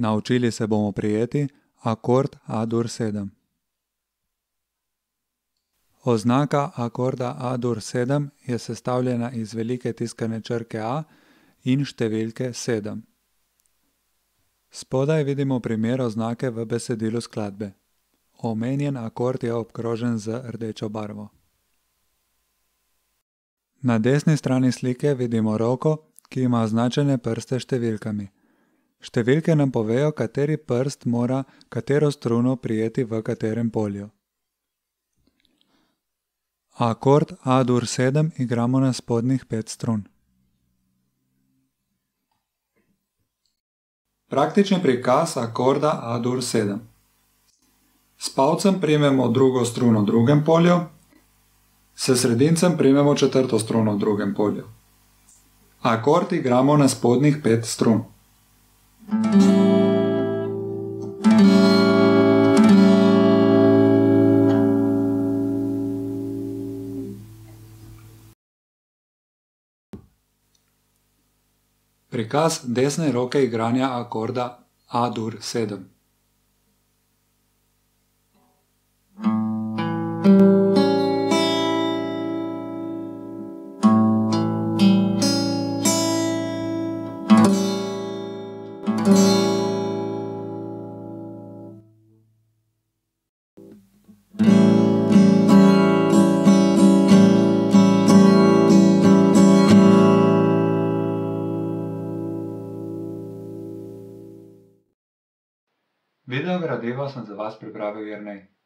Naučili se bomo prijeti akord A-dur 7. Oznaka akorda A-dur 7 je sestavljena iz velike tiskane črke A in številke 7. Spodaj vidimo primer oznake v besedilu skladbe. Omenjen akord je obkrožen z rdečo barvo. Na desni strani slike vidimo roko, ki ima označene prste s številkami. Številke nam povejo, kateri prst mora katero struno prijeti v katerem polju. Akord A-dur 7 igramo na spodnjih 5 strun. Praktični prikaz akorda A-dur 7. S palcem primemo drugo struno v drugem polju, s sredincem primemo četrto struno v drugem polju. Akord igramo na spodnjih 5 strun. Prikaz desne roke igranja akorda A-dur 7. Video gradivo sem za vas pripravil Jernej.